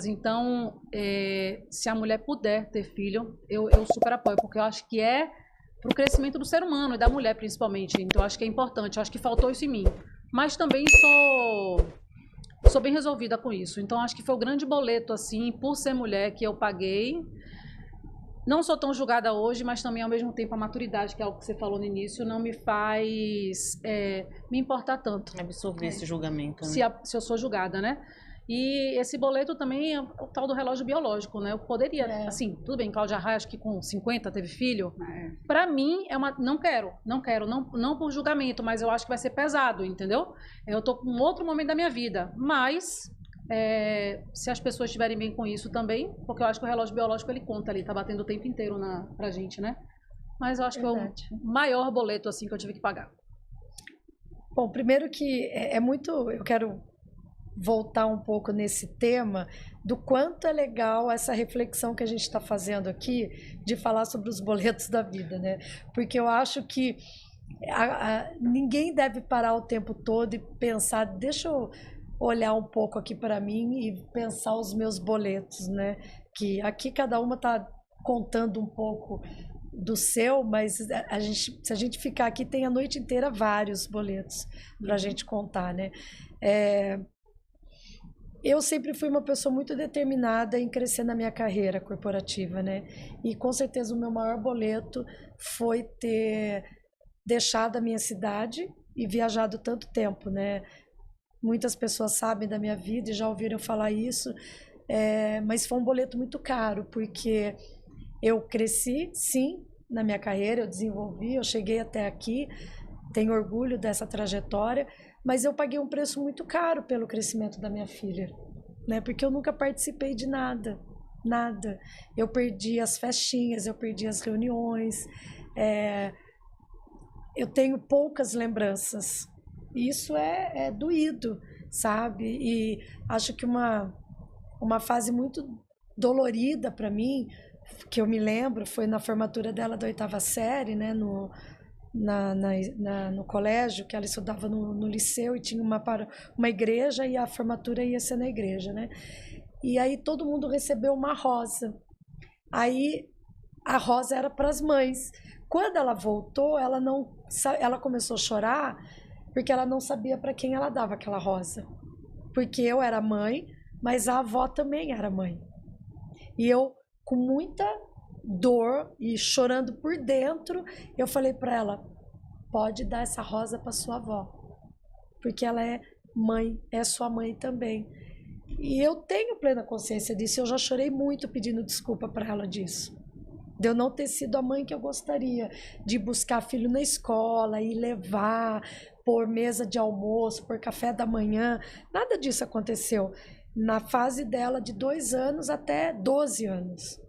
Então, se a mulher puder ter filho, eu super apoio, porque eu acho que é para o crescimento do ser humano e da mulher, principalmente. Então, eu acho que é importante. Eu acho que faltou isso em mim. Mas também sou bem resolvida com isso. Então, acho que foi o grande boleto, assim, por ser mulher, que eu paguei. Não sou tão julgada hoje, mas também, ao mesmo tempo, a maturidade, que é algo que você falou no início, não me faz me importar tanto. Absorver esse julgamento, né? Se eu sou julgada, né? E esse boleto também é o tal do relógio biológico, né? Eu poderia, assim, tudo bem, Cláudia Raia, acho que com 50 teve filho. Pra mim, não quero, não por julgamento, mas eu acho que vai ser pesado, entendeu? Eu tô com outro momento da minha vida, mas se as pessoas estiverem bem com isso também, porque eu acho que o relógio biológico, ele conta ali, tá batendo o tempo inteiro pra gente, né? Mas eu acho que é o maior boleto, assim, que eu tive que pagar. Bom, primeiro que eu quero voltar um pouco nesse tema do quanto é legal essa reflexão que a gente está fazendo aqui de falar sobre os boletos da vida, né? Porque eu acho que ninguém deve parar o tempo todo e pensar, deixa eu olhar um pouco aqui para mim e pensar os meus boletos, né? Que aqui cada uma está contando um pouco do seu, mas se a gente ficar aqui tem a noite inteira vários boletos para a gente contar, né? Eu sempre fui uma pessoa muito determinada em crescer na minha carreira corporativa, né? E com certeza o meu maior boleto foi ter deixado a minha cidade e viajado tanto tempo, né? Muitas pessoas sabem da minha vida e já ouviram falar isso, mas foi um boleto muito caro, porque eu cresci, sim, na minha carreira, eu desenvolvi, eu cheguei até aqui, tenho orgulho dessa trajetória, mas eu paguei um preço muito caro pelo crescimento da minha filha, né? Porque eu nunca participei de nada, nada. Eu perdi as festinhas, eu perdi as reuniões, eu tenho poucas lembranças. Isso é doído, sabe? E acho que uma fase muito dolorida para mim, que eu me lembro, foi na formatura dela da 8ª série, né? No colégio, que ela estudava no liceu e tinha uma igreja e a formatura ia ser na igreja, né? E aí todo mundo recebeu uma rosa. Aí a rosa era para as mães. Quando ela voltou, ela começou a chorar porque ela não sabia para quem ela dava aquela rosa. Porque eu era mãe, mas a avó também era mãe. E eu, com muita dor e chorando por dentro, eu falei para ela, pode dar essa rosa para sua avó, porque ela é mãe, é sua mãe também. E eu tenho plena consciência disso, eu já chorei muito pedindo desculpa para ela disso, de eu não ter sido a mãe que eu gostaria, de buscar filho na escola e levar, por mesa de almoço, por café da manhã, nada disso aconteceu. Na fase dela de 2 anos até 12 anos,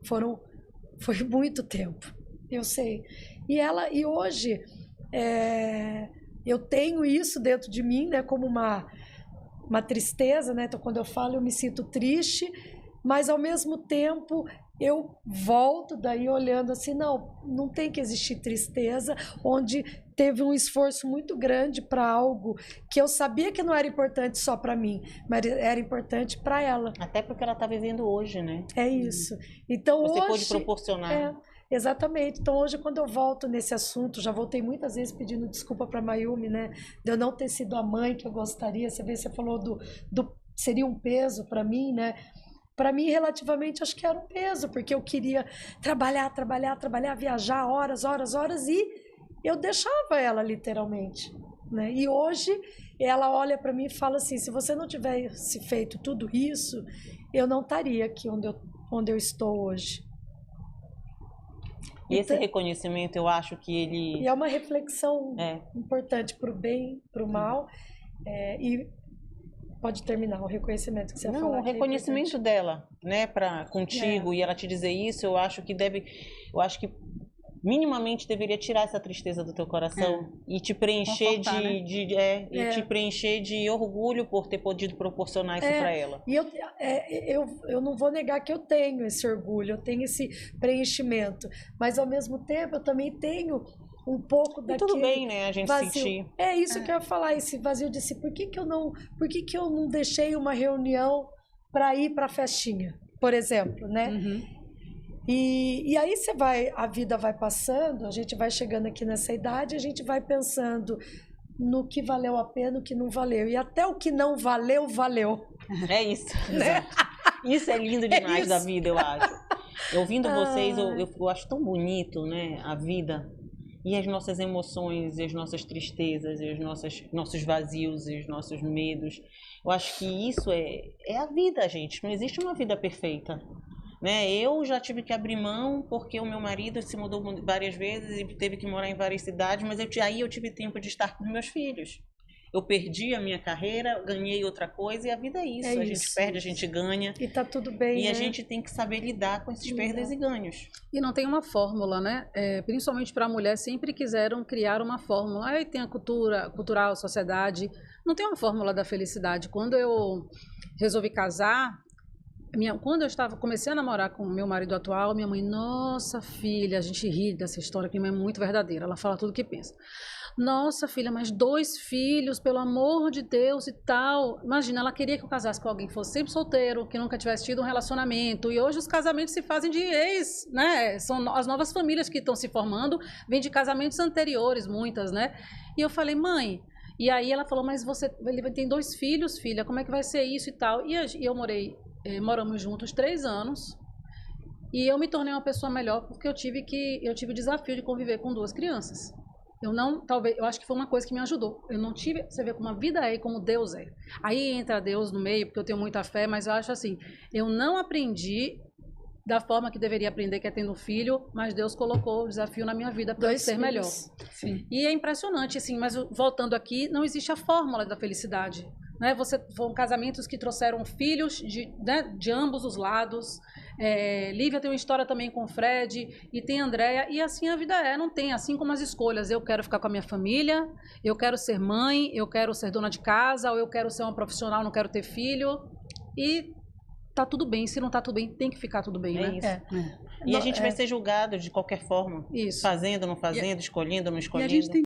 foi muito tempo, eu sei. E hoje eu tenho isso dentro de mim, né, como uma tristeza, né? Então, quando eu falo, eu me sinto triste, mas ao mesmo tempo eu volto daí olhando assim, não tem que existir tristeza, onde teve um esforço muito grande para algo que eu sabia que não era importante só para mim, mas era importante para ela. Até porque ela está vivendo hoje, né? É isso. Então você hoje pôde proporcionar. Exatamente. Então hoje, quando eu volto nesse assunto, já voltei muitas vezes pedindo desculpa para Mayumi, né? De eu não ter sido a mãe que eu gostaria. Você falou seria um peso para mim, né? Para mim, relativamente, acho que era um peso, porque eu queria trabalhar, viajar horas, e eu deixava ela literalmente, né? E hoje ela olha para mim e fala assim: se você não tivesse feito tudo isso, eu não estaria aqui onde eu estou hoje. E esse reconhecimento, eu acho que ele... E é uma reflexão importante para o bem, para o mal. E pode terminar o reconhecimento que você ia falar. Não, o reconhecimento dela, né, contigo, e ela te dizer isso, eu acho que minimamente deveria tirar essa tristeza do teu coração e te preencher te preencher de orgulho por ter podido proporcionar isso para ela. E eu não vou negar que eu tenho esse orgulho, eu tenho esse preenchimento, mas ao mesmo tempo eu também tenho um pouco daquele tudo bem, né, a gente vazio. sentir. É isso que eu ia falar, esse vazio de si. Por que que eu não deixei uma reunião para ir para a festinha, por exemplo, né? E aí a vida vai passando, a gente vai chegando aqui nessa idade, a gente vai pensando no que valeu a pena, o que não valeu. E até o que não valeu, valeu. É isso. Né? Isso é lindo demais da vida, eu acho. Ouvindo vocês, eu acho tão bonito, né, a vida. E as nossas emoções, e as nossas tristezas, e os nossos vazios, e os nossos medos. Eu acho que isso é a vida, gente. Não existe uma vida perfeita. Né? Eu já tive que abrir mão porque o meu marido se mudou várias vezes e teve que morar em várias cidades, mas aí eu tive tempo de estar com meus filhos. Eu perdi a minha carreira, ganhei outra coisa e a vida é isso. A gente perde, a gente ganha. E tá tudo bem, E né? a gente tem que saber lidar com esses perdas e ganhos. E não tem uma fórmula, né? Principalmente para a mulher, sempre quiseram criar uma fórmula. Aí tem a cultural, a sociedade. Não tem uma fórmula da felicidade. Quando eu resolvi casar, quando eu comecei a namorar com o meu marido atual, minha mãe, nossa filha, a gente ri dessa história, que minha mãe é muito verdadeira, ela fala tudo o que pensa. Nossa filha, mas 2 filhos, pelo amor de Deus e tal. Imagina, ela queria que eu casasse com alguém que fosse sempre solteiro, que nunca tivesse tido um relacionamento. E hoje os casamentos se fazem de ex, né? São as novas famílias que estão se formando, vêm de casamentos anteriores, muitas, né? E eu falei, mãe... E aí ela falou, mas ele tem 2 filhos, filha, como é que vai ser isso e tal? E eu moramos juntos 3 anos e eu me tornei uma pessoa melhor porque eu tive o desafio de conviver com 2 crianças. Eu acho que foi uma coisa que me ajudou. Eu não tive, você vê como a vida é e como Deus é. Aí entra Deus no meio, porque eu tenho muita fé, mas eu acho assim, eu não aprendi da forma que deveria aprender, que é tendo filho, mas Deus colocou o desafio na minha vida para eu ser melhor. Sim. E é impressionante, assim, mas voltando aqui, não existe a fórmula da felicidade. Né? Foram casamentos que trouxeram filhos de ambos os lados. Lívia tem uma história também com o Fred e tem a Andréia, e assim a vida não tem, assim como as escolhas. Eu quero ficar com a minha família, eu quero ser mãe, eu quero ser dona de casa, ou eu quero ser uma profissional, não quero ter filho. E tá tudo bem, se não tá tudo bem, tem que ficar tudo bem, né? Isso. E a gente vai ser julgado de qualquer forma. Isso. Fazendo, não fazendo, escolhendo, não escolhendo. E a gente tem